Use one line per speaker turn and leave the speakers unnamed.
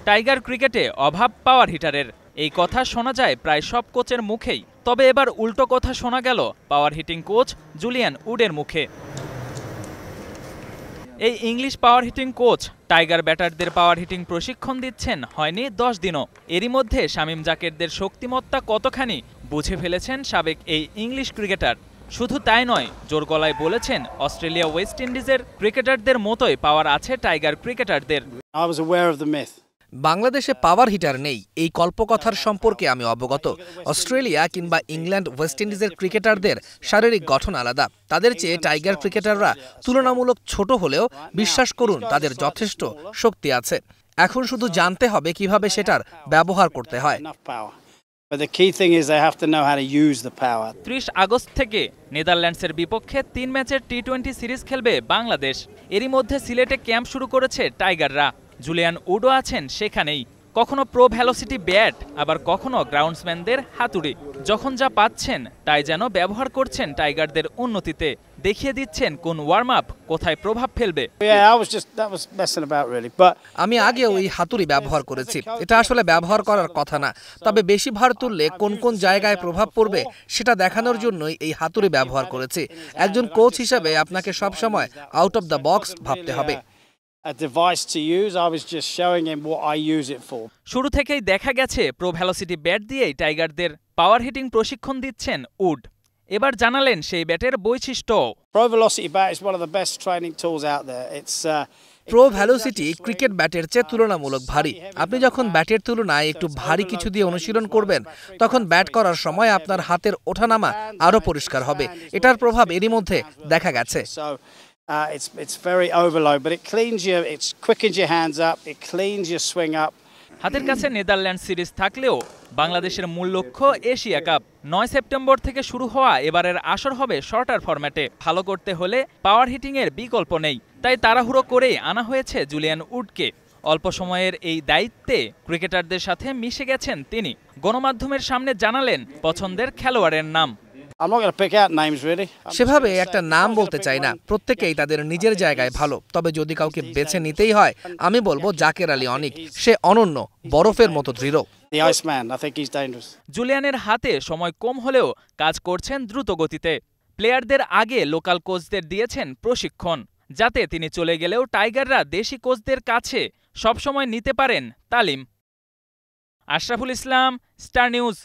Tiger ক্রিকেটে অভাব পাওয়ার হিটারের, এই কথা শোনা যায় প্রায় সব কোচের মুখেই। তবে এবার উল্টো কথা শোনা গেল পাওয়ার হিটিং কোচ জুলিয়ান উডের মুখে। এই English power hitting coach tiger ব্যাটারদের পাওয়ার হিটিং প্রশিক্ষণ দিচ্ছেন হয়নি 10 দিনও। এরই মধ্যে শামীম জাকেরদের শক্তিমত্তা কতখানি বুঝে ফেলেছেন সাবেক এই ইংলিশ ক্রিকেটার। শুধু তাই নয়, জোর গলায় বলেছেন অস্ট্রেলিয়া ওয়েস্ট ইন্ডিজের ক্রিকেটারদের মতোই পাওয়ার আছে টাইগার ক্রিকেটারদের।
বাংলাদেশে পাওয়ার হিটার নেই এই কল্পকথার সম্পর্কে আমি অবগত। অস্ট্রেলিয়া কিংবা ইংল্যান্ড ওয়েস্ট ইন্ডিজের ক্রিকেটারদের শারীরিক গঠন আলাদা। তাদের চেয়ে টাইগার ক্রিকেটাররা তুলনামূলক ছোট হলেও বিশ্বাস করুন তাদের যথেষ্ট শক্তি আছে। এখন শুধু জানতে হবে কিভাবে সেটার ব্যবহার করতে হয়।
30 আগস্ট থেকে নেদারল্যান্ডসের বিপক্ষে 3 ম্যাচের টি-20 সিরিজ খেলবে বাংলাদেশ। এরই মধ্যে সিলেটে ক্যাম্প শুরু করেছে টাইগাররা। জুলিয়ান উডও আছেন সেখানেই। কখনো প্রো ভেলোসিটি ব্যাট, আবার কখনো গ্রাউন্ডসম্যানদের হাতুড়ি। যখন যা পাচ্ছেন তাই যেন ব্যবহার করছেন টাইগারদের উন্নতিতে। দেখিয়ে দিচ্ছেন কোন ওয়ার্ম আপ কোথায় প্রভাব ফেলবে।
আমি আগেও এই হাতুড়ি ব্যবহার করেছি। এটা আসলে ব্যবহার করার কথা না, তবে বেশি ভার তুললে কোন কোন জায়গায় প্রভাব পড়বে সেটা দেখানোর জন্যই এই হাতুড়ি ব্যবহার করেছি। একজন কোচ হিসেবে আপনাকে সবসময় আউট অফ দ্য বক্স ভাবতে হবে।
শুরু থেকেই দেখা গেছে প্রো ভেলোসিটি ব্যাট দিয়েই টাইগারদের পাওয়ার হিটিং প্রশিক্ষণ দিচ্ছেন উড। এবার জানালেন সেই ব্যাটের বৈশিষ্ট্য।
প্রো ভেলোসিটি ক্রিকেট ব্যাটের চেয়ে তুলনামূলক ভারী। আপনি যখন ব্যাটের তুলনায় একটু ভারী কিছু দিয়ে অনুশীলন করবেন, তখন ব্যাট করার সময় আপনার হাতের ওঠানামা আরো পরিষ্কার হবে। এটার প্রভাব এরই মধ্যে দেখা গেছে।
It's very overload, but it cleans your, it quickens your hands up, it cleans your swing up.
হাতের কাছে নেদারল্যান্ড সিরিজ থাকলেও বাংলাদেশের মূল লক্ষ্য এশিয়া কাপ। 9 সেপ্টেম্বর থেকে শুরু হওয়া এবারের আসর হবে শর্টার ফরম্যাটে। ভালো করতে হলে পাওয়ার হিটিং এর বিকল্প নেই, তাই তাড়াহুড়ো করেই আনা হয়েছে জুলিয়ান উডকে। অল্প সময়ের এই দায়িত্বে ক্রিকেটারদের সাথে মিশে গেছেন তিনি। গণমাধ্যমের সামনে জানালেন পছন্দের খেলোয়াড়ের নাম।
সেভাবে একটা নাম বলতে চাই না, প্রত্যেকেই তাদের নিজের জায়গায় ভালো। তবে যদি কাউকে বেছে নিতেই হয়, আমি বলবো জাকের আলী অনিক। সে অনন্য, বরফের মতো দৃঢ়।
জুলিয়ানের হাতে সময় কম হলেও কাজ করছেন দ্রুত গতিতে। প্লেয়ারদের আগে লোকাল কোচদের দিয়েছেন প্রশিক্ষণ, যাতে তিনি চলে গেলেও টাইগাররা দেশি কোচদের কাছে সবসময় নিতে পারেন তালিম। Ashraful Islam, star news.